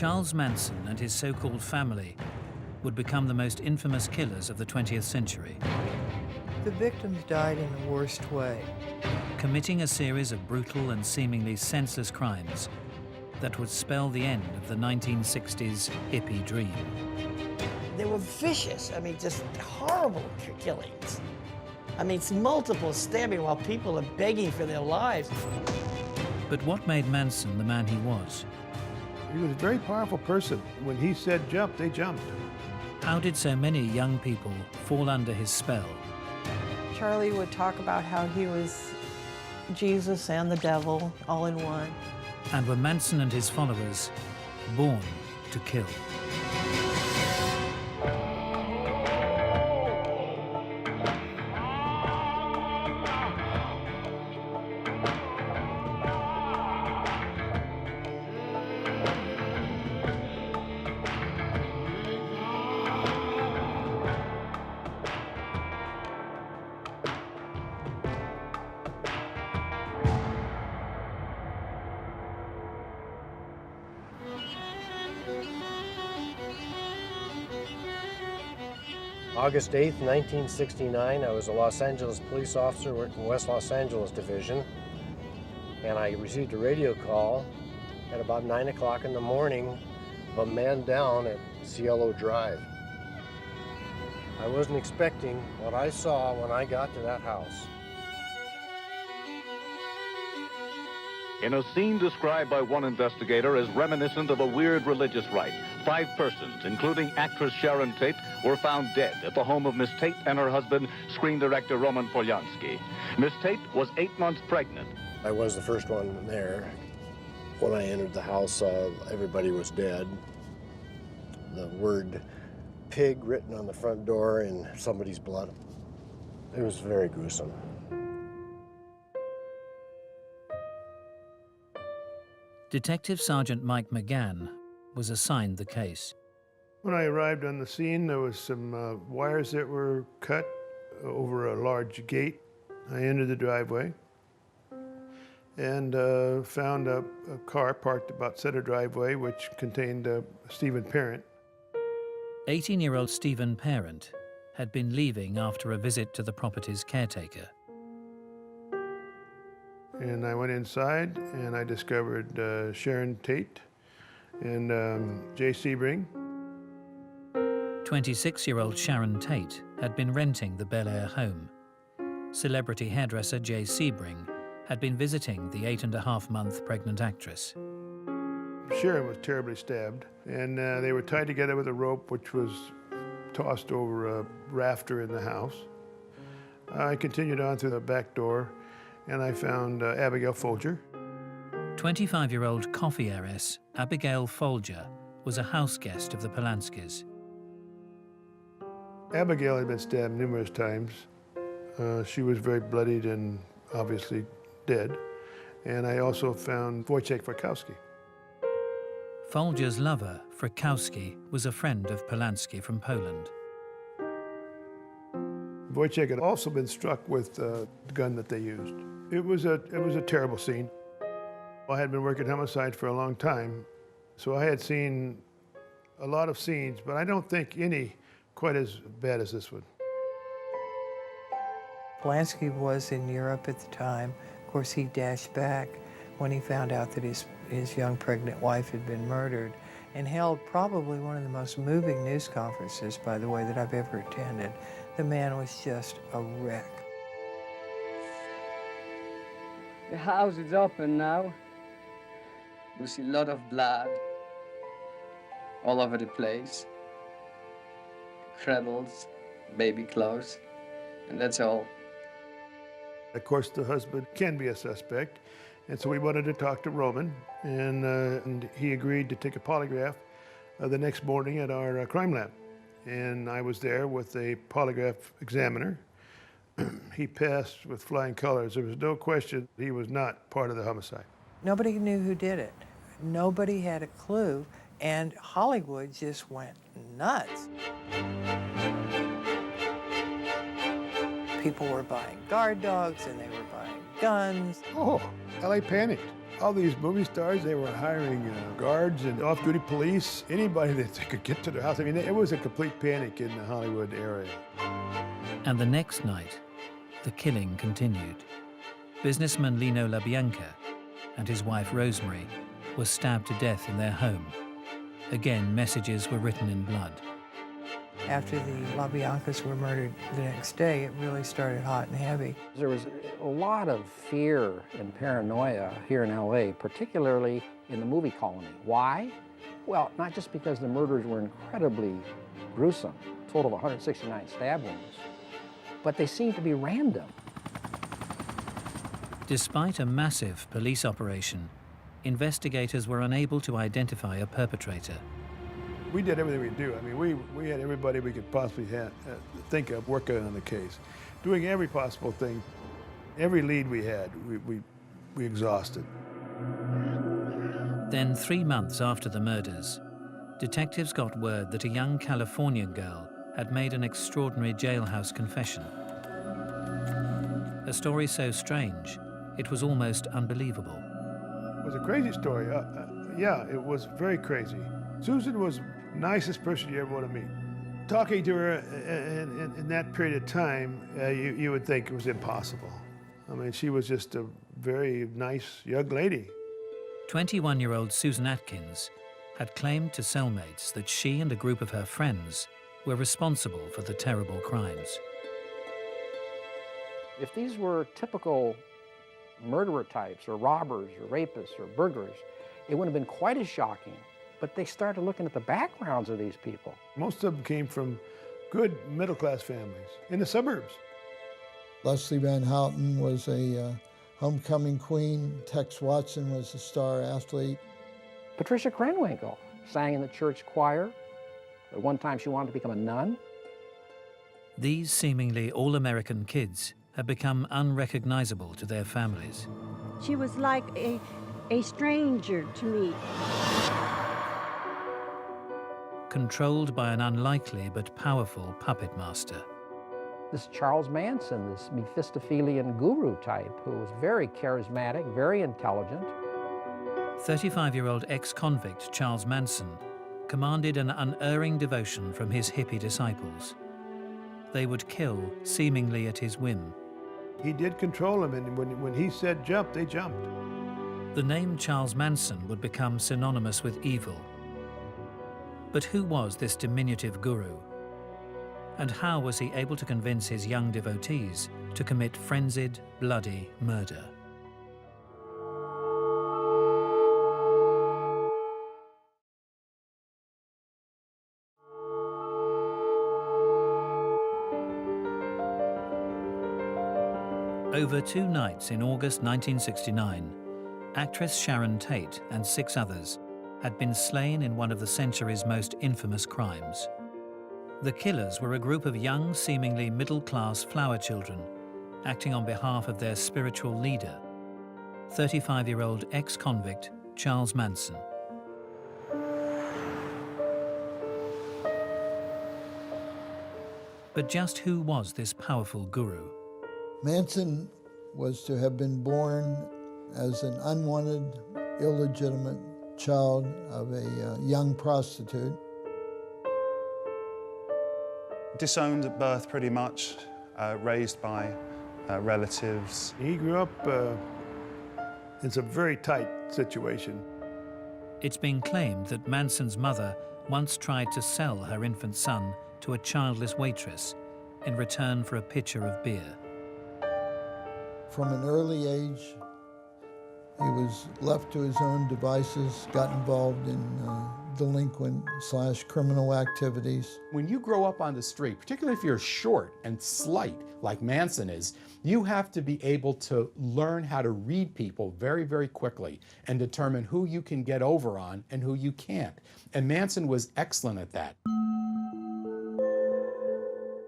Charles Manson and his so-called family would become the most infamous killers of the 20th century, The victims died in the worst way. committing a series of brutal and seemingly senseless crimes that would spell the end of the 1960s hippie dream. They were vicious. I mean, just horrible killings. I mean, it's multiple stabbing while people are begging for their lives. But what made Manson the man he was? He was a very powerful person. When he said jump, they jumped. How did so many young people fall under his spell? Charlie would talk about how he was Jesus and the devil all in one. And were Manson and his followers born to kill? August 8th, 1969, I was a Los Angeles police officer working West Los Angeles Division, and I received a radio call at about 9 o'clock in the morning of a man down at Cielo Drive. I wasn't expecting what I saw when I got to that house. In a scene described by one investigator as reminiscent of a weird religious rite, 5 persons, including actress Sharon Tate, were found dead at the home of Miss Tate and her husband, screen director Roman Polanski. Miss Tate was 8 months pregnant. I was the first one there. When I entered the house, everybody was dead. The word pig written on the front door in somebody's blood. It was very gruesome. Detective Sergeant Mike McGann was assigned the case. When I arrived on the scene, there was some wires that were cut over a large gate. I entered the driveway and found a car parked about center driveway, which contained Stephen Parent. 18-year-old Stephen Parent had been leaving after a visit to the property's caretaker. And I went inside and I discovered Sharon Tate and Jay Sebring. 26-year-old Sharon Tate had been renting the Bel Air home. Celebrity hairdresser Jay Sebring had been visiting the 8.5-month pregnant actress. Sharon was terribly stabbed, and they were tied together with a rope which was tossed over a rafter in the house. I continued on through the back door, and I found Abigail Folger. 25-year-old coffee heiress Abigail Folger was a house guest of the Polanskis. Abigail had been stabbed numerous times. She was very bloodied and obviously dead. And I also found Wojciech Frykowski. Folger's lover, Frykowski, was a friend of Polanski from Poland. Wojciech had also been struck with the gun that they used. It was a terrible scene. I had been working homicide for a long time, so I had seen a lot of scenes, but I don't think any quite as bad as this one. Polanski was in Europe at the time. Of course, he dashed back when he found out that his young pregnant wife had been murdered, and held probably one of the most moving news conferences, by the way, that I've ever attended. The man was just a wreck. The house is open now. You see a lot of blood all over the place. Cradles, baby clothes, and that's all. Of course, the husband can be a suspect, and so we wanted to talk to Roman, and he agreed to take a polygraph the next morning at our crime lab. And I was there with a polygraph examiner. He passed with flying colors. There was no question he was not part of the homicide. Nobody knew who did it. Nobody had a clue, and Hollywood just went nuts. People were buying guard dogs, and they were buying guns. Oh, LA panicked. All these movie stars, they were hiring guards and off-duty police, anybody that they could get to their house. I mean, it was a complete panic in the Hollywood area. And the next night, the killing continued. Businessman Lino LaBianca and his wife Rosemary were stabbed to death in their home. Again, messages were written in blood. After the LaBiancas were murdered the next day, it really started hot and heavy. There was a lot of fear and paranoia here in LA, particularly in the movie colony. Why? Well, not just because the murders were incredibly gruesome, a total of 169 stab wounds, but they seemed to be random. Despite a massive police operation, investigators were unable to identify a perpetrator. We did everything we do. I mean, we had everybody we could possibly think of working on the case, doing every possible thing. Every lead we had, we exhausted. Then, 3 months after the murders, detectives got word that a young Californian girl had made an extraordinary jailhouse confession. A story so strange, it was almost unbelievable. It was a crazy story. Yeah, it was very crazy. Susan was the nicest person you ever want to meet. Talking to her in that period of time, you would think it was impossible. I mean, she was just a very nice young lady. 21-year-old Susan Atkins had claimed to cellmates that she and a group of her friends were responsible for the terrible crimes. If these were typical murderer types, or robbers, or rapists, or burglars, it wouldn't have been quite as shocking. But they started looking at the backgrounds of these people. Most of them came from good middle-class families in the suburbs. Leslie Van Houten was a homecoming queen. Tex Watson was a star athlete. Patricia Krenwinkel sang in the church choir. At one time, she wanted to become a nun. These seemingly all-American kids had become unrecognizable to their families. She was like a stranger to me. Controlled by an unlikely but powerful puppet master. This Charles Manson, this Mephistophelian guru type, who was very charismatic, very intelligent. 35-year-old ex-convict Charles Manson commanded an unerring devotion from his hippie disciples. They would kill seemingly at his whim. He did control them, and when he said jump, they jumped. The name Charles Manson would become synonymous with evil. But who was this diminutive guru? And how was he able to convince his young devotees to commit frenzied, bloody murder? Over 2 nights in August 1969, actress Sharon Tate and 6 others had been slain in one of the century's most infamous crimes. The killers were a group of young, seemingly middle-class flower children, acting on behalf of their spiritual leader, 35-year-old ex-convict Charles Manson. But just who was this powerful guru? Manson was to have been born as an unwanted, illegitimate child of a young prostitute. Disowned at birth, pretty much, raised by relatives. He grew up in some very tight situation. It's been claimed that Manson's mother once tried to sell her infant son to a childless waitress in return for a pitcher of beer. From an early age, he was left to his own devices, got involved in delinquent/criminal activities. When you grow up on the street, particularly if you're short and slight, like Manson is, you have to be able to learn how to read people very, very quickly and determine who you can get over on and who you can't. And Manson was excellent at that.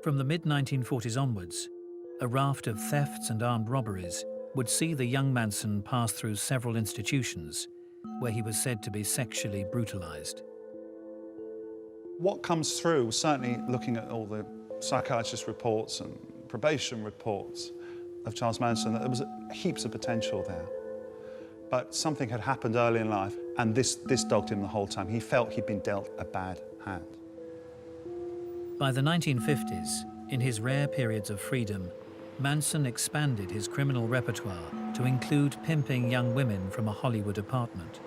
From the mid-1940s onwards, a raft of thefts and armed robberies would see the young Manson pass through several institutions where he was said to be sexually brutalized. What comes through, certainly looking at all the psychiatrist reports and probation reports of Charles Manson, that there was heaps of potential there. But something had happened early in life, and this dogged him the whole time. He felt he'd been dealt a bad hand. By the 1950s, in his rare periods of freedom, Manson expanded his criminal repertoire to include pimping young women from a Hollywood apartment.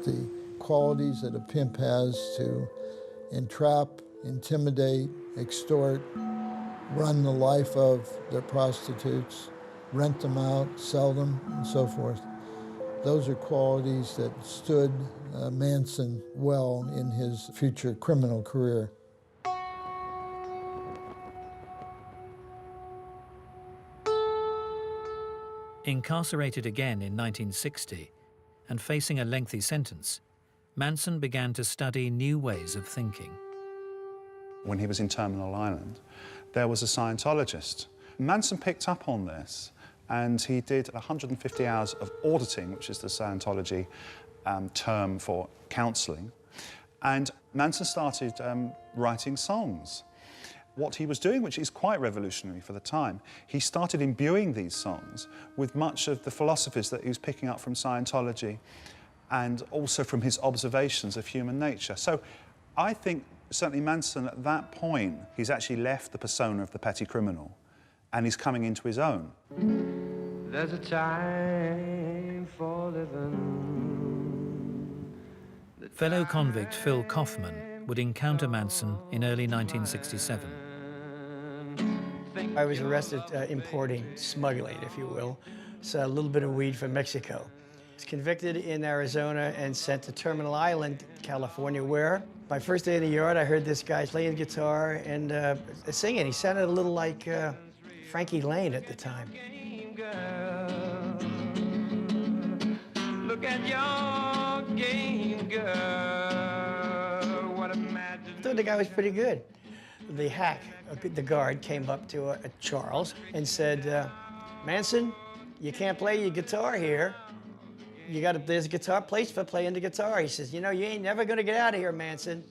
The qualities that a pimp has to entrap, intimidate, extort, run the life of their prostitutes, rent them out, sell them, and so forth. Those are qualities that stood Manson well in his future criminal career. Incarcerated again in 1960 and facing a lengthy sentence, Manson began to study new ways of thinking. When he was in Terminal Island, there was a Scientologist. Manson picked up on this, and he did 150 hours of auditing, which is the Scientology term for counselling. And Manson started writing songs. What he was doing, which is quite revolutionary for the time, he started imbuing these songs with much of the philosophies that he was picking up from Scientology and also from his observations of human nature. So I think certainly Manson, at that point, he's actually left the persona of the petty criminal and he's coming into his own. There's a time for living. Fellow convict Phil Kaufman would encounter Manson in early 1967. I was arrested importing, smuggling, if you will, so a little bit of weed from Mexico. I was convicted in Arizona and sent to Terminal Island, California, where my first day in the yard, I heard this guy playing guitar and singing. He sounded a little like Frankie Lane at the time. Look at your game, girl. What a magic. I thought the guy was pretty good. The hack, the guard, came up to Charles and said, Manson, you can't play your guitar here. There's a guitar place for playing the guitar. He says, you know, you ain't never gonna get out of here, Manson.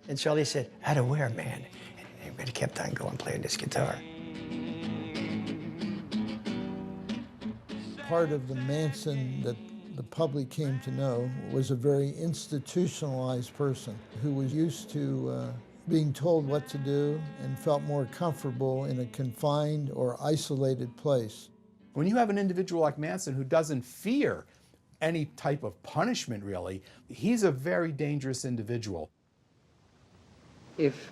And Charlie said, out of where, man? And everybody kept on going playing this guitar. Part of the Manson that the public came to know was a very institutionalized person who was used to being told what to do and felt more comfortable in a confined or isolated place. When you have an individual like Manson who doesn't fear any type of punishment, really, he's a very dangerous individual. If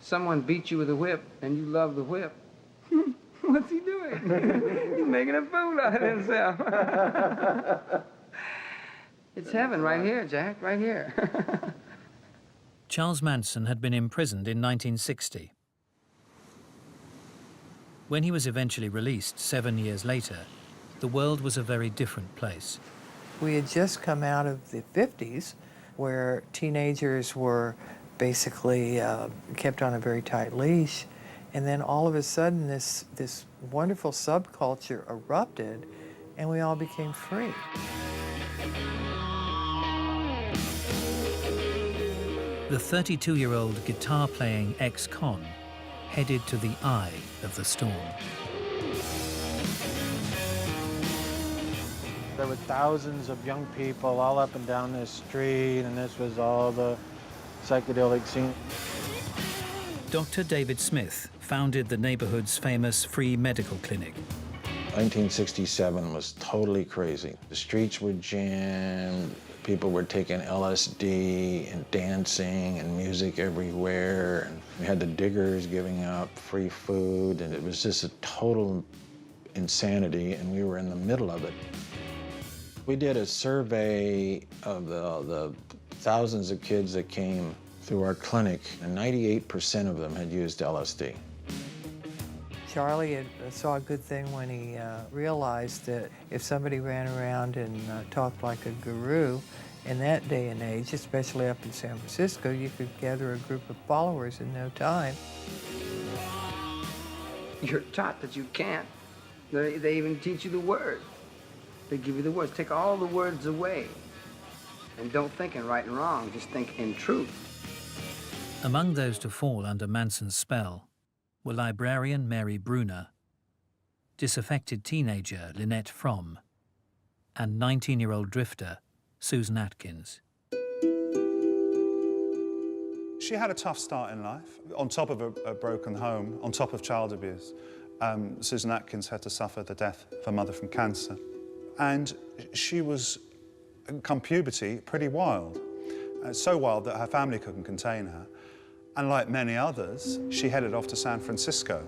someone beats you with a whip and you love the whip, what's he doing? He's making a fool out of himself. It's heaven right here, Jack, right here. Charles Manson had been imprisoned in 1960. When he was eventually released 7 years later, the world was a very different place. We had just come out of the 50s, where teenagers were basically kept on a very tight leash, and then all of a sudden this wonderful subculture erupted, and we all became free. The 32-year-old guitar-playing ex-con headed to the eye of the storm. There were thousands of young people all up and down this street, and this was all the psychedelic scene. Dr. David Smith founded the neighborhood's famous free medical clinic. 1967 was totally crazy. The streets were jammed. People were taking LSD and dancing and music everywhere. And we had the diggers giving out free food, and it was just a total insanity, and we were in the middle of it. We did a survey of the thousands of kids that came through our clinic, and 98% of them had used LSD. Charlie saw a good thing when he realized that if somebody ran around and talked like a guru, in that day and age, especially up in San Francisco, you could gather a group of followers in no time. You're taught that you can't. They even teach you the word. They give you the words. Take all the words away. And don't think in right and wrong, just think in truth. Among those to fall under Manson's spell were librarian Mary Bruner, disaffected teenager Lynette Fromm, and 19-year-old drifter Susan Atkins. She had a tough start in life. On top of a broken home, on top of child abuse, Susan Atkins had to suffer the death of her mother from cancer. And she was, come puberty, pretty wild. So wild that her family couldn't contain her. And like many others, she headed off to San Francisco,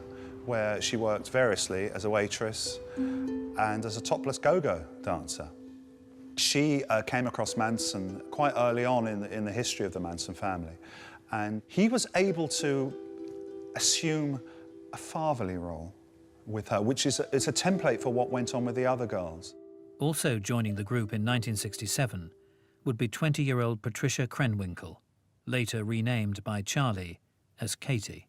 where she worked variously as a waitress and as a topless go-go dancer. She came across Manson quite early on in the history of the Manson family. And he was able to assume a fatherly role with her, which is a template for what went on with the other girls. Also joining the group in 1967 would be 20-year-old Patricia Krenwinkel, later renamed by Charlie as Katie.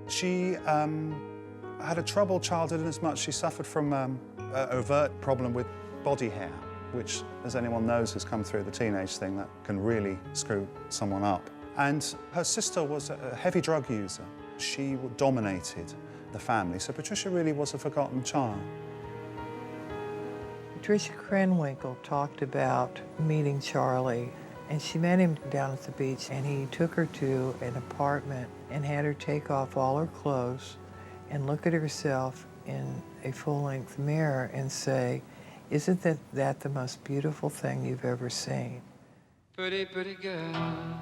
She had a troubled childhood in as much she suffered from an overt problem with body hair, which, as anyone knows who's come through the teenage thing, that can really screw someone up. And her sister was a heavy drug user. She dominated the family, so Patricia really was a forgotten child. Patricia Krenwinkel talked about meeting Charlie, and she met him down at the beach, and he took her to an apartment and had her take off all her clothes and look at herself in a full-length mirror and say, "Isn't that the most beautiful thing you've ever seen?" Pretty, pretty girl.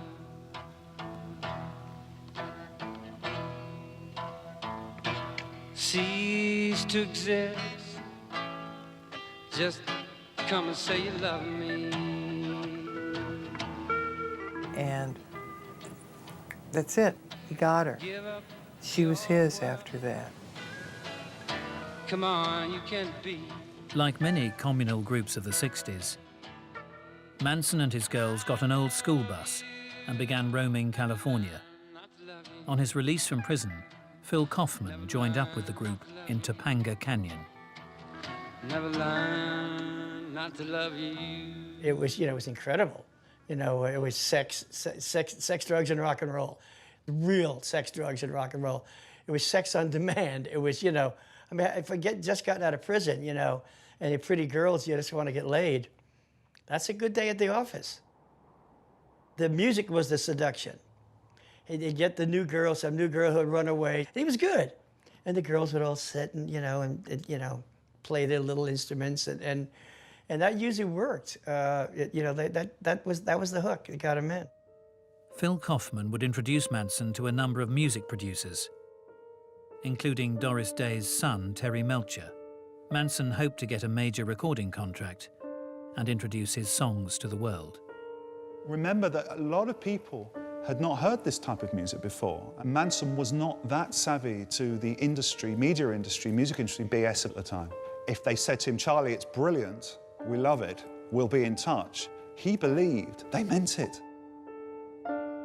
Cease to exist. Just come and say you love me. And that's it. He got her. She was his after that. Come on, you can't be. Like many communal groups of the 60s, Manson and his girls got an old school bus and began roaming California. On his release from prison, Phil Kaufman joined up with the group in Topanga Canyon. Never learned not to love you. It was, it was incredible. It was sex, drugs, and rock and roll. Real sex, drugs, and rock and roll. It was sex on demand. It was, I mean, if I just gotten out of prison, and you're pretty girls, you just want to get laid. That's a good day at the office. The music was the seduction. He'd get the new girl, some new girl who would run away. He was good. And the girls would all sit and, play their little instruments, and that usually worked. That was the hook. It got him in. Phil Kaufman would introduce Manson to a number of music producers, including Doris Day's son, Terry Melcher. Manson hoped to get a major recording contract and introduce his songs to the world. Remember that a lot of people had not heard this type of music before. And Manson was not that savvy to the industry, media industry, music industry BS at the time. If they said to him, "Charlie, it's brilliant, we love it, we'll be in touch," he believed they meant it.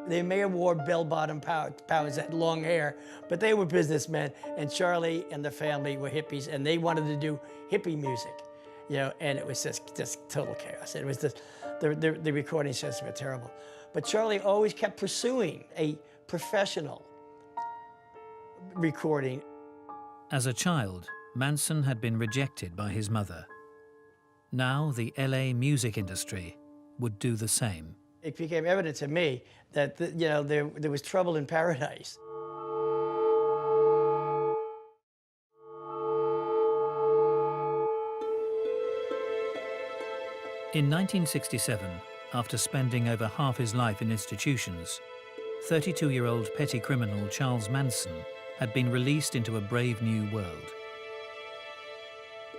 They may have wore bell-bottom powers, that long hair, but they were businessmen, and Charlie and the family were hippies, and they wanted to do hippie music, and it was just total chaos. It was the recording sessions were terrible. But Charlie always kept pursuing a professional recording. As a child, Manson had been rejected by his mother. Now the LA music industry would do the same. It became evident to me that there was trouble in paradise. In 1967, after spending over half his life in institutions, 32-year-old petty criminal Charles Manson had been released into a brave new world.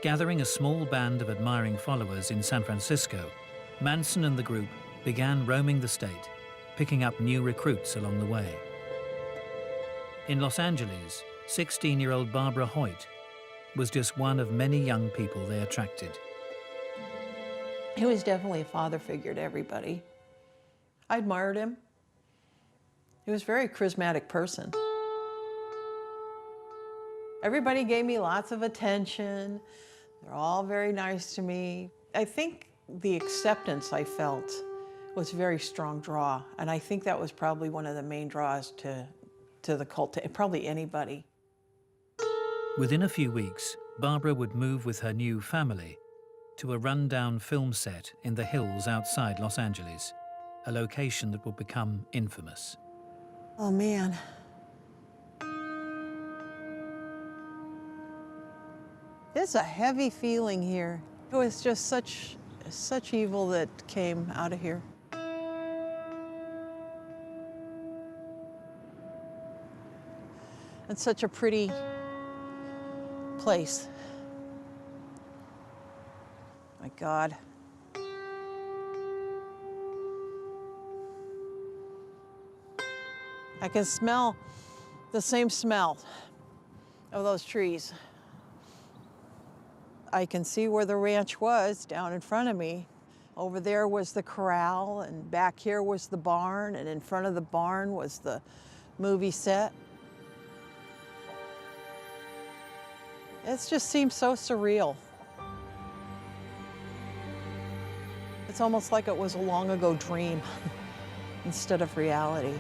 Gathering a small band of admiring followers in San Francisco, Manson and the group began roaming the state, picking up new recruits along the way. In Los Angeles, 16-year-old Barbara Hoyt was just one of many young people they attracted. He was definitely a father figure to everybody. I admired him. He was a very charismatic person. Everybody gave me lots of attention. They're all very nice to me. I think the acceptance I felt was a very strong draw, and I think that was probably one of the main draws to the cult, to probably anybody. Within a few weeks, Barbara would move with her new family to a run-down film set in the hills outside Los Angeles, a location that would become infamous. Oh, man. It's a heavy feeling here. It was just such evil that came out of here. It's such a pretty place. My God. I can smell the same smell of those trees. I can see where the ranch was down in front of me. Over there was the corral, and back here was the barn, and in front of the barn was the movie set. It just seems so surreal. It's almost like it was a long ago dream instead of reality.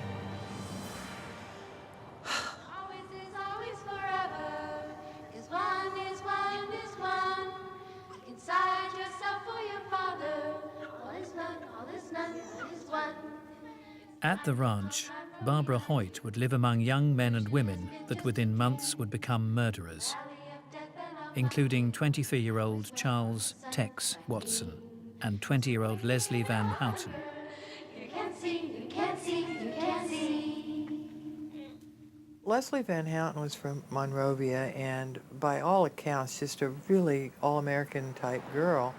At the ranch, Barbara Hoyt would live among young men and women that within months would become murderers, including 23-year-old Charles Tex Watson and 20-year-old Leslie Van Houten. Leslie Van Houten was from Monrovia, and by all accounts, just a really all-American type girl.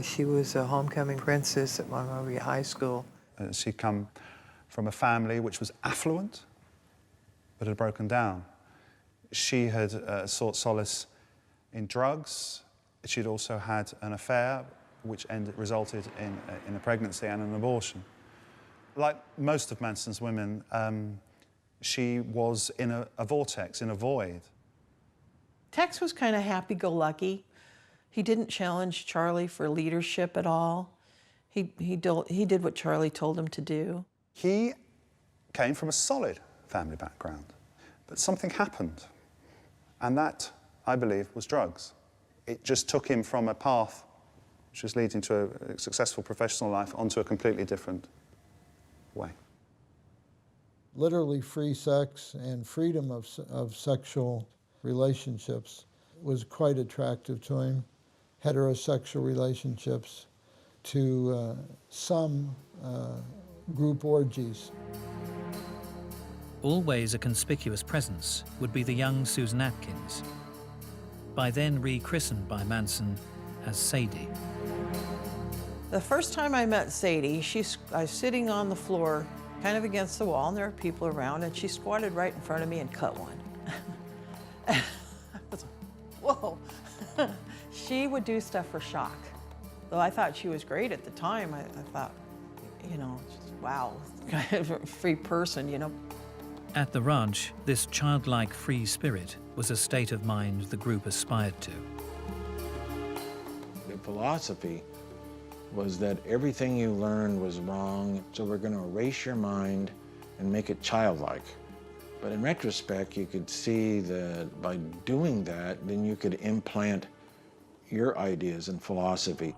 She was a homecoming princess at Monrovia High School. She'd come from a family which was affluent, but had broken down. She had sought solace in drugs. She'd also had an affair, which resulted in a pregnancy and an abortion. Like most of Manson's women, she was in a vortex, in a void. Tex was kind of happy-go-lucky. He didn't challenge Charlie for leadership at all. He did what Charlie told him to do. He came from a solid family background, but something happened, and that, I believe, was drugs. It just took him from a path which was leading to a successful professional life onto a completely different way. Literally free sex and freedom of sexual relationships was quite attractive to him. Heterosexual relationships to some group orgies. Always a conspicuous presence would be the young Susan Atkins, by then rechristened by Manson as Sadie. The first time I met Sadie, I was sitting on the floor, kind of against the wall, and there were people around, and she squatted right in front of me and cut one. I was like, whoa. She would do stuff for shock. Though I thought she was great at the time, I thought, you know, wow, kind of a free person, you know. At the ranch, this childlike free spirit was a state of mind the group aspired to. The philosophy was that everything you learned was wrong, so we're going to erase your mind and make it childlike. But in retrospect, you could see that by doing that, then you could implant your ideas and philosophy.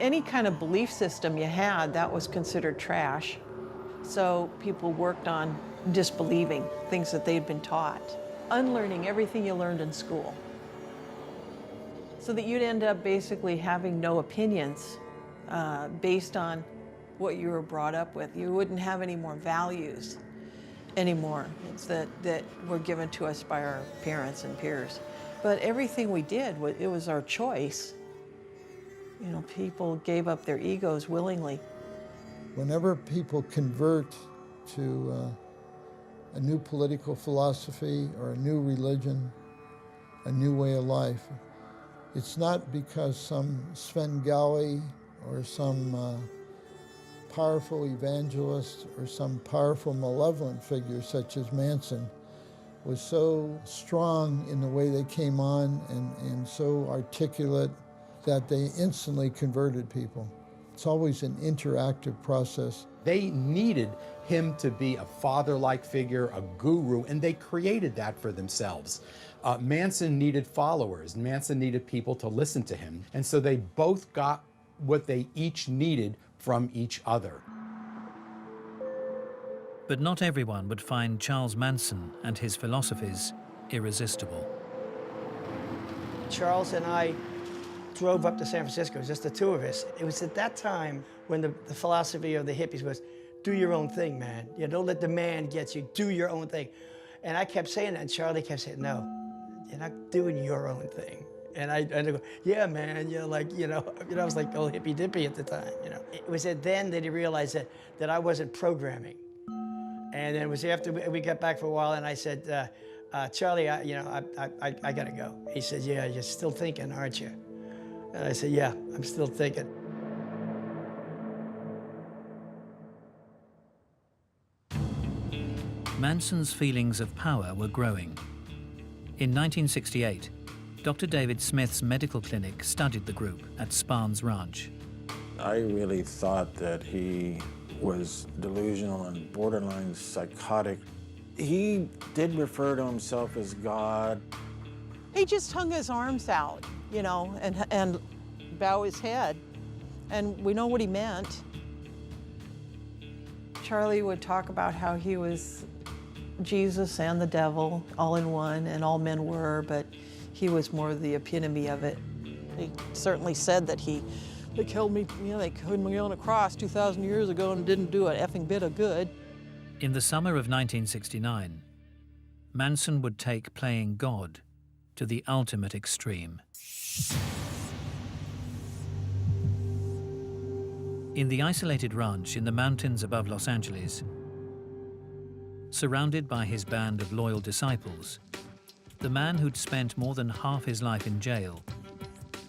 Any kind of belief system you had, that was considered trash. So people worked on disbelieving things that they'd been taught, unlearning everything you learned in school. So that you'd end up basically having no opinions based on what you were brought up with. You wouldn't have any more values anymore. It's that were given to us by our parents and peers. But everything we did, it was our choice. You know, people gave up their egos willingly. Whenever people convert to a new political philosophy or a new religion, a new way of life, it's not because some Svengali or some powerful evangelist or some powerful malevolent figure such as Manson was so strong in the way they came on and so articulate that they instantly converted people. It's always an interactive process. They needed him to be a father-like figure, a guru, and they created that for themselves. Manson needed followers. Manson needed people to listen to him. And so they both got what they each needed from each other. But not everyone would find Charles Manson and his philosophies irresistible. Charles and I drove up to San Francisco, just the two of us. It was at that time when the philosophy of the hippies was, do your own thing, man. You know, don't let the man get you, do your own thing. And I kept saying that, and Charlie kept saying, no, you're not doing your own thing. And I go, yeah, man, you're like, I was like old hippy dippy at the time, It was then that he realized that I wasn't programming. And it was after we got back for a while, and I said, Charlie, I gotta go. He said, yeah, you're still thinking, aren't you? And I said, yeah, I'm still thinking. Manson's feelings of power were growing. In 1968, Dr. David Smith's medical clinic studied the group at Sparns Ranch. I really thought that he was delusional and borderline psychotic. He did refer to himself as God. He just hung his arms out, and bow his head. And we know what he meant. Charlie would talk about how he was Jesus and the devil all in one, and all men were, but he was more the epitome of it. He certainly said that they killed me, they killed me on a cross 2,000 years ago and didn't do a effing bit of good. In the summer of 1969, Manson would take playing God to the ultimate extreme. In the isolated ranch in the mountains above Los Angeles, surrounded by his band of loyal disciples, the man who'd spent more than half his life in jail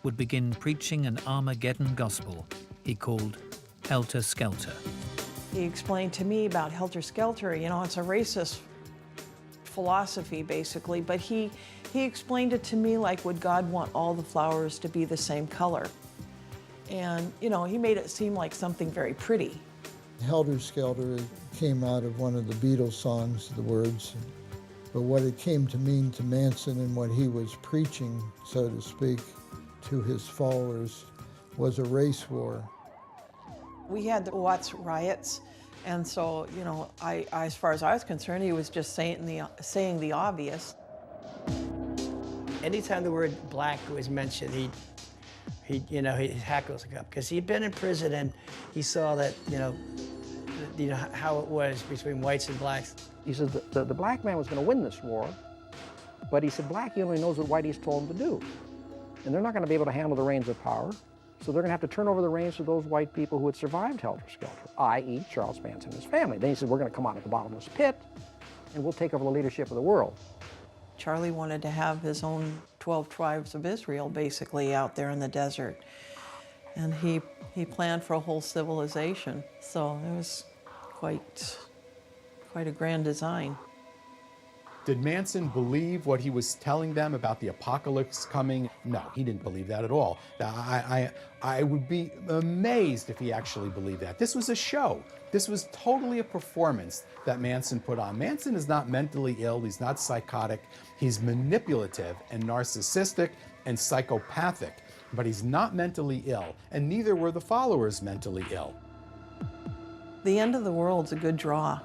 would begin preaching an Armageddon gospel he called Helter Skelter. He explained to me about Helter Skelter. It's a racist philosophy, basically, but he explained it to me like, would God want all the flowers to be the same color? And, he made it seem like something very pretty. Helter Skelter came out of one of the Beatles songs, the words. But what it came to mean to Manson and what he was preaching, so to speak, to his followers was a race war. We had the Watts riots, and so, as far as I was concerned, he was just saying the obvious. Anytime the word black was mentioned, his hackles would go up, because he'd been in prison and he saw that, how it was between whites and blacks. He said the black man was going to win this war, but he said black, he only knows what whitey's told him to do. And they're not going to be able to handle the reins of power, so they're going to have to turn over the reins to those white people who had survived Helter Skelter, i.e. Charles Manson and his family. Then he said, we're going to come out of the bottomless pit, and we'll take over the leadership of the world. Charlie wanted to have his own 12 tribes of Israel, basically, out there in the desert. And he planned for a whole civilization, so it was quite a grand design. Did Manson believe what he was telling them about the apocalypse coming? No, he didn't believe that at all. I would be amazed if he actually believed that. This was a show. This was totally a performance that Manson put on. Manson is not mentally ill. He's not psychotic. He's manipulative and narcissistic and psychopathic, but he's not mentally ill, and neither were the followers mentally ill. The end of the world's a good draw.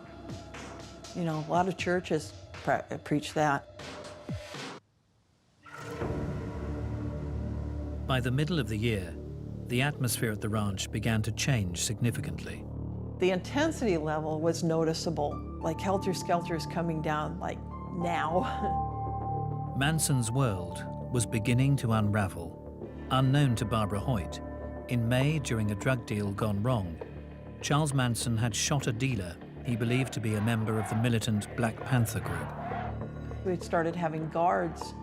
A lot of churches preach that. By the middle of the year, the atmosphere at the ranch began to change significantly. The intensity level was noticeable, like Helter Skelter's coming down, like now. Manson's world was beginning to unravel. Unknown to Barbara Hoyt, in May, during a drug deal gone wrong, Charles Manson had shot a dealer he believed to be a member of the militant Black Panther group. We started having guards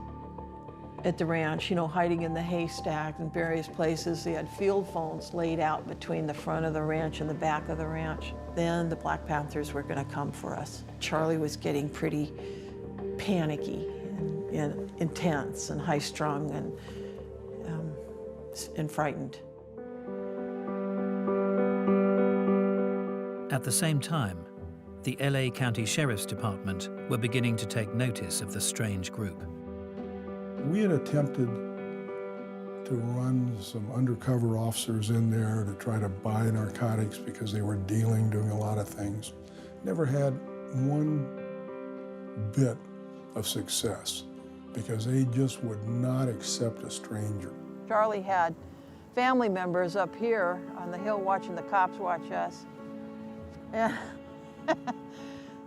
at the ranch, hiding in the haystack and various places. They had field phones laid out between the front of the ranch and the back of the ranch. Then the Black Panthers were going to come for us. Charlie was getting pretty panicky and intense and high-strung and frightened. At the same time, the LA County Sheriff's Department were beginning to take notice of the strange group. We had attempted to run some undercover officers in there to try to buy narcotics because they were dealing, doing a lot of things. Never had one bit of success because they just would not accept a stranger. Charlie had family members up here on the hill watching the cops watch us. Yeah.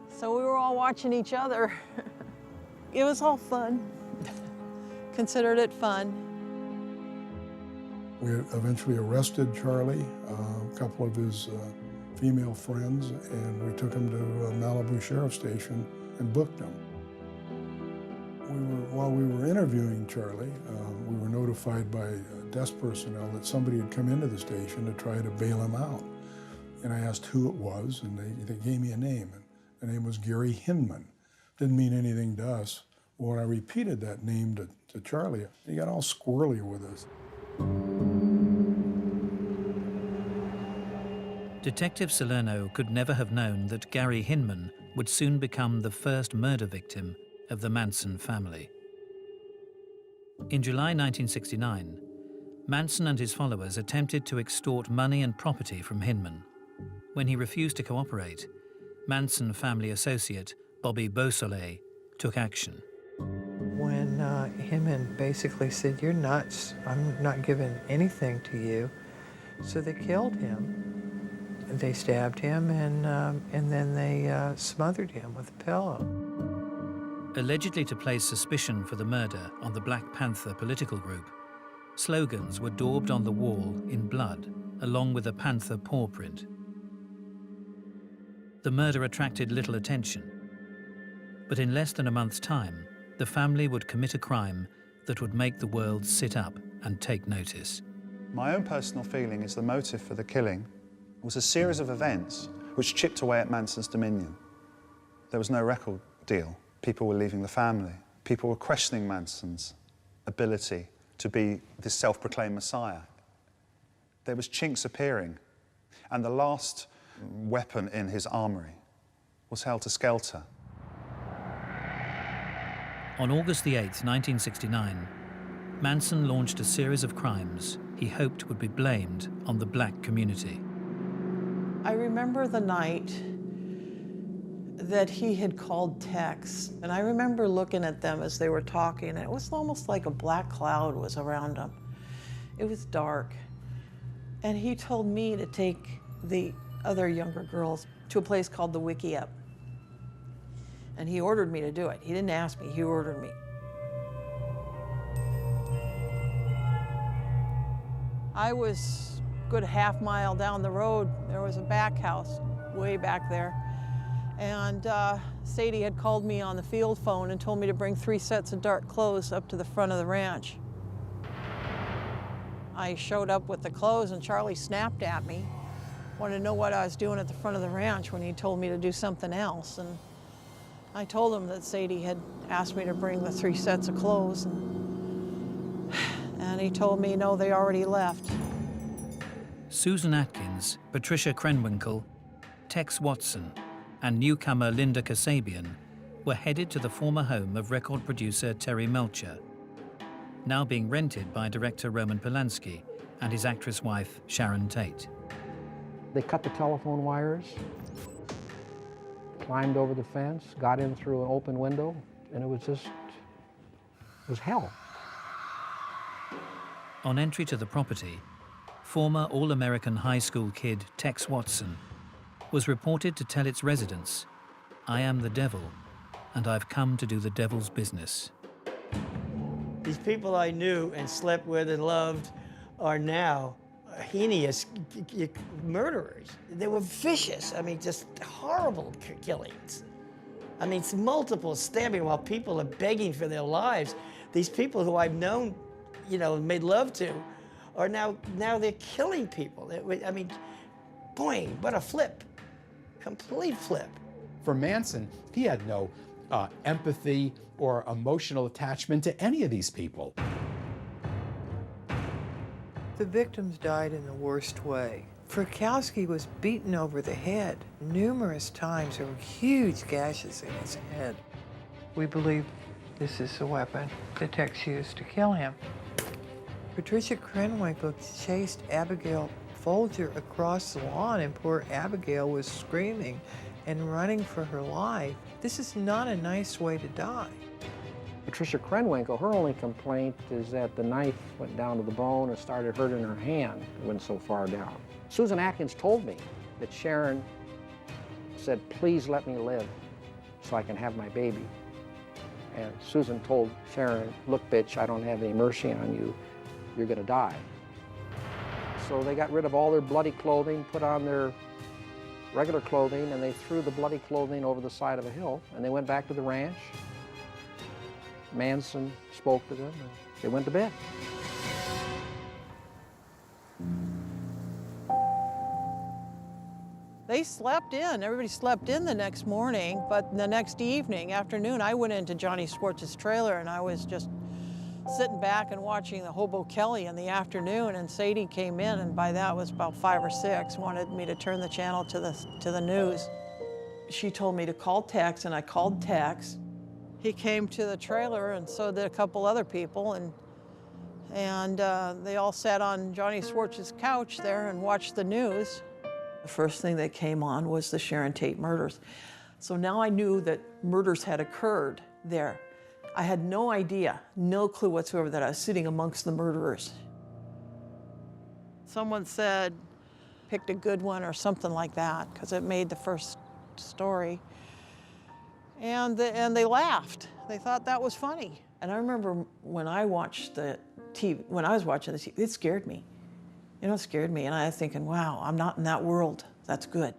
So we were all watching each other. It was all fun. Considered it fun. We eventually arrested Charlie, a couple of his female friends, and we took him to Malibu Sheriff Station and booked him. While we were interviewing Charlie, we were notified by desk personnel that somebody had come into the station to try to bail him out. And I asked who it was, and they gave me a name. And the name was Gary Hinman. Didn't mean anything to us. When I repeated that name to Charlie, he got all squirrely with us. Detective Salerno could never have known that Gary Hinman would soon become the first murder victim of the Manson family. In July 1969, Manson and his followers attempted to extort money and property from Hinman. When he refused to cooperate, Manson family associate Bobby Beausoleil took action. When Hinman basically said, "You're nuts, I'm not giving anything to you," so they killed him. They stabbed him and then they smothered him with a pillow. Allegedly to place suspicion for the murder on the Black Panther political group, slogans were daubed on the wall in blood, along with a panther paw print. The murder attracted little attention, but in less than a month's time, the family would commit a crime that would make the world sit up and take notice. My own personal feeling is the motive for the killing was a series of events which chipped away at Manson's dominion. There was no record deal. People were leaving the family. People were questioning Manson's ability to be this self-proclaimed messiah. There was chinks appearing, and the last weapon in his armory was helter-skelter. On August the 8th, 1969, Manson launched a series of crimes he hoped would be blamed on the black community. I remember the night that he had called Tex, and I remember looking at them as they were talking, and it was almost like a black cloud was around them. It was dark, and he told me to take the other younger girls to a place called the Wiki Up. And he ordered me to do it. He didn't ask me, he ordered me. I was a good half-mile down the road. There was a back house way back there. And Sadie had called me on the field phone and told me to bring 3 sets of dark clothes up to the front of the ranch. I showed up with the clothes and Charlie snapped at me. Wanted to know what I was doing at the front of the ranch when he told me to do something else. And I told him that Sadie had asked me to bring the 3 sets of clothes. And he told me, no, they already left. Susan Atkins, Patricia Krenwinkel, Tex Watson, and newcomer Linda Kasabian were headed to the former home of record producer Terry Melcher, now being rented by director Roman Polanski and his actress wife Sharon Tate. They cut the telephone wires, climbed over the fence, got in through an open window, and it was hell. On entry to the property, former All-American high school kid Tex Watson was reported to tell its residents, "I am the devil, and I've come to do the devil's business." These people I knew and slept with and loved are now heinous murderers. They were vicious. I mean, just horrible killings. I mean, it's multiple stabbing while people are begging for their lives. These people who I've known, you know, made love to, are now they're killing people. I mean, boy, what a flip. Complete flip. For Manson, he had no empathy or emotional attachment to any of these people. The victims died in the worst way. Frykowski was beaten over the head numerous times. There were huge gashes in his head. We believe this is the weapon that Tex used to kill him. Patricia Krenwinkel chased Abigail Folger across the lawn, and poor Abigail was screaming and running for her life. This is not a nice way to die. Patricia Krenwinkel, her only complaint is that the knife went down to the bone and started hurting her hand. It went so far down. Susan Atkins told me that Sharon said, "Please let me live so I can have my baby." And Susan told Sharon, "Look, bitch, I don't have any mercy on you. You're gonna die." So they got rid of all their bloody clothing, put on their regular clothing, and they threw the bloody clothing over the side of a hill, and they went back to the ranch. Manson spoke to them, and they went to bed. They slept in. Everybody slept in the next morning, but the next afternoon, I went into Johnny Schwartz's trailer, and I was just sitting back and watching the Hobo Kelly in the afternoon, and Sadie came in, and by that was about 5 or 6, wanted me to turn the channel to the news. She told me to call Tex, and I called Tex. He came to the trailer, and so did a couple other people, and they all sat on Johnny Schwartz's couch there and watched the news. The first thing that came on was the Sharon Tate murders. So now I knew that murders had occurred there. I had no idea, no clue whatsoever that I was sitting amongst the murderers. Someone said, picked a good one or something like that, because it made the first story. And they laughed. They thought that was funny. And I remember when I watched the TV, when I was watching the TV, it scared me. You know, it scared me, and I was thinking, wow, I'm not in that world. That's good.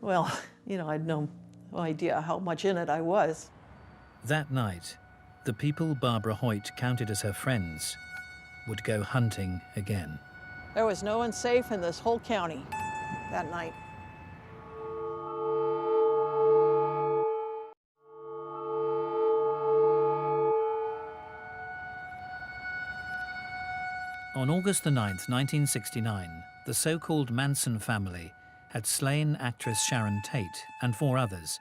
Well, you know, I had no idea how much in it I was. That night, the people Barbara Hoyt counted as her friends would go hunting again. There was no one safe in this whole county that night. On August the 9th, 1969, the so-called Manson family had slain actress Sharon Tate and 4 others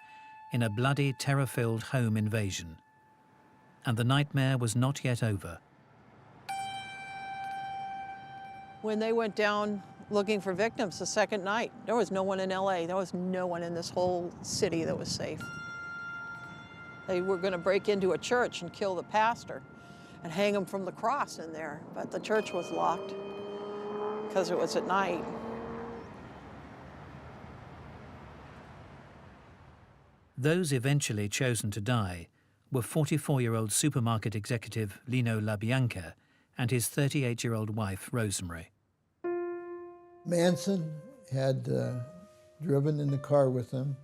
in a bloody, terror-filled home invasion. And the nightmare was not yet over. When they went down looking for victims the second night, there was no one in LA. There was no one in this whole city that was safe. They were going to break into a church and kill the pastor and hang him from the cross in there, but the church was locked because it was at night. Those eventually chosen to die were 44-year-old supermarket executive Lino LaBianca and his 38-year-old wife, Rosemary. Manson had driven in the car with them,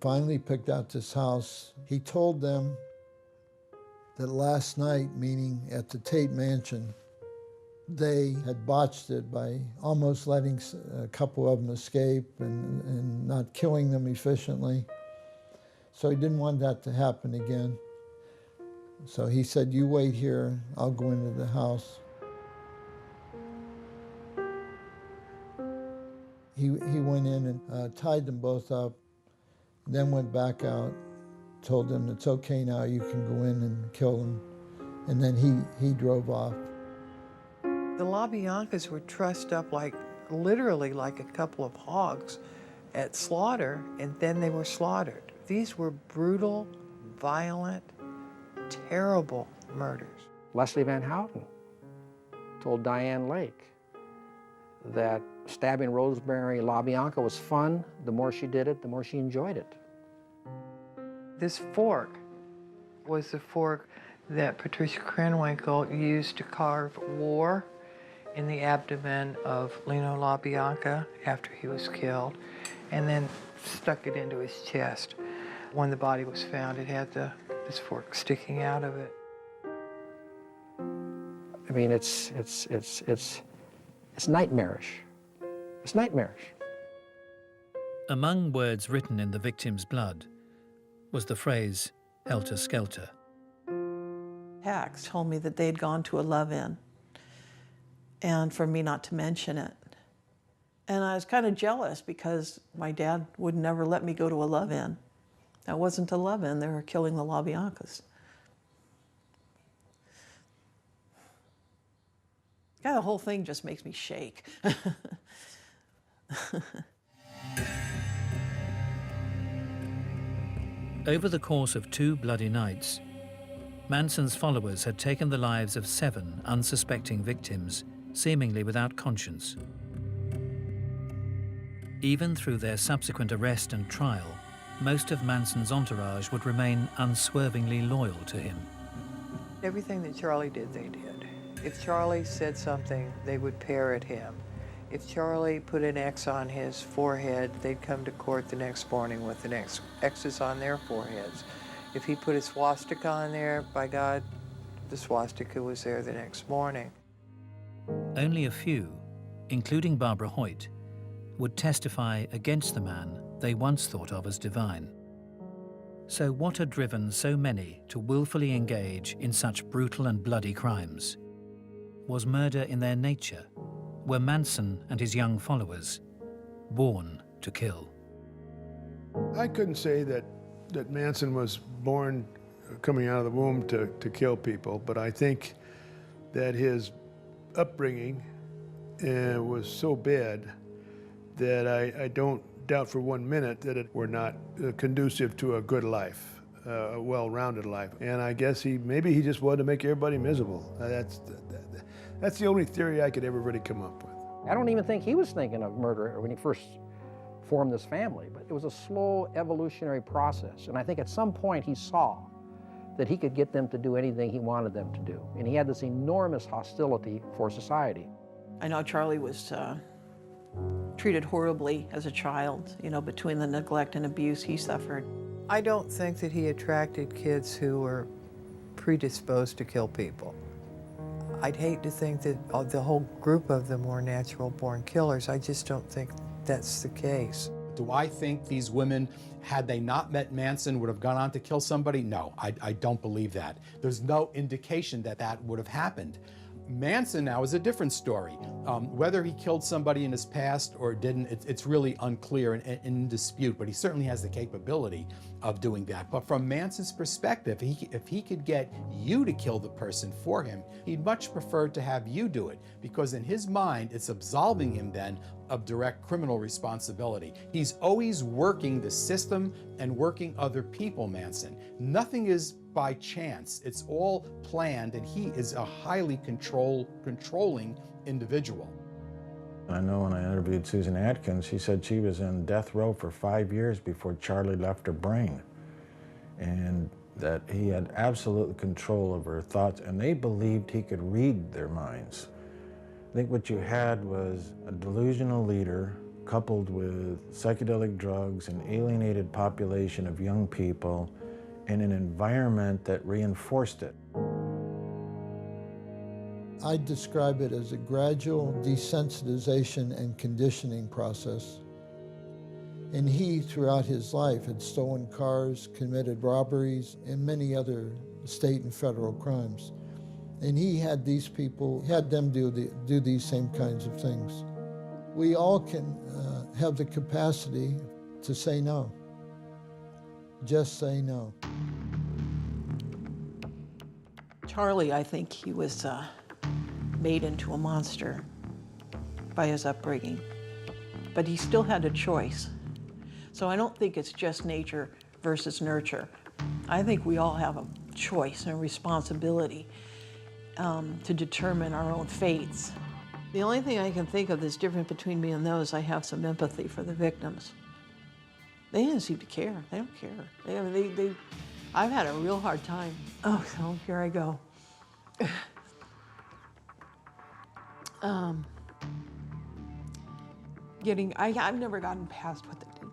finally picked out this house. He told them that last night, meaning at the Tate mansion, they had botched it by almost letting a couple of them escape and not killing them efficiently. So he didn't want that to happen again. So he said, "You wait here, I'll go into the house." He went in and tied them both up, then went back out, told them it's okay now, you can go in and kill them. And then he drove off. The LaBiancas were trussed up literally like a couple of hogs at slaughter, and then they were slaughtered. These were brutal, violent, terrible murders. Leslie Van Houten told Diane Lake that stabbing Rosemary LaBianca was fun. The more she did it, the more she enjoyed it. This fork was the fork that Patricia Krenwinkel used to carve war in the abdomen of Lino LaBianca after he was killed, and then stuck it into his chest. When the body was found, it had this fork sticking out of it. I mean, it's nightmarish. It's nightmarish. Among words written in the victim's blood was the phrase, helter skelter. Tex told me that they'd gone to a love-in, and for me not to mention it. And I was kind of jealous because my dad would never let me go to a love-in. That wasn't a love-in, they were killing the LaBiancas. God, the whole thing just makes me shake. Over the course of 2 bloody nights, Manson's followers had taken the lives of 7 unsuspecting victims, seemingly without conscience. Even through their subsequent arrest and trial, most of Manson's entourage would remain unswervingly loyal to him. Everything that Charlie did, they did. If Charlie said something, they would parrot him. If Charlie put an X on his forehead, they'd come to court the next morning with an X's on their foreheads. If he put a swastika on there, by God, the swastika was there the next morning. Only a few, including Barbara Hoyt, would testify against the man they once thought of as divine. So what had driven so many to willfully engage in such brutal and bloody crimes? Was murder in their nature? Were Manson and his young followers born to kill? I couldn't say that Manson was born coming out of the womb to kill people, but I think that his upbringing was so bad that I don't doubt for 1 minute that it were not conducive to a good life, a well-rounded life. And I guess maybe he just wanted to make everybody miserable. That's the only theory I could ever really come up with. I don't even think he was thinking of murder when he first formed this family, but it was a slow evolutionary process. And I think at some point he saw that he could get them to do anything he wanted them to do. And he had this enormous hostility for society. I know Charlie was treated horribly as a child, you know, between the neglect and abuse he suffered. I don't think that he attracted kids who were predisposed to kill people. I'd hate to think that the whole group of them were natural-born killers. I just don't think that's the case. Do I think these women, had they not met Manson, would have gone on to kill somebody? No, I don't believe that. There's no indication that that would have happened. Manson now is a different story. Whether he killed somebody in his past or didn't, it's really unclear and in dispute, but he certainly has the capability of doing that. But from Manson's perspective, if he could get you to kill the person for him, he'd much prefer to have you do it, because in his mind, it's absolving him then of direct criminal responsibility. He's always working the system and working other people, Manson. Nothing is by chance. It's all planned, and he is a highly controlling individual. I know when I interviewed Susan Atkins, she said she was in death row for 5 years before Charlie left her brain, and that he had absolute control over her thoughts, and they believed he could read their minds. I think what you had was a delusional leader coupled with psychedelic drugs, an alienated population of young people, and an environment that reinforced it. I describe it as a gradual desensitization and conditioning process. And he, throughout his life, had stolen cars, committed robberies, and many other state and federal crimes. And he had these people, had them do these same kinds of things. We all can have the capacity to say no. Just say no. Charlie, I think he was made into a monster by his upbringing, but he still had a choice. So I don't think it's just nature versus nurture. I think we all have a choice and a responsibility to determine our own fates. The only thing I can think of that's different between me and those, I have some empathy for the victims. They didn't seem to care. They don't care. I've had a real hard time. Oh, so here I go. I've never gotten past what they did.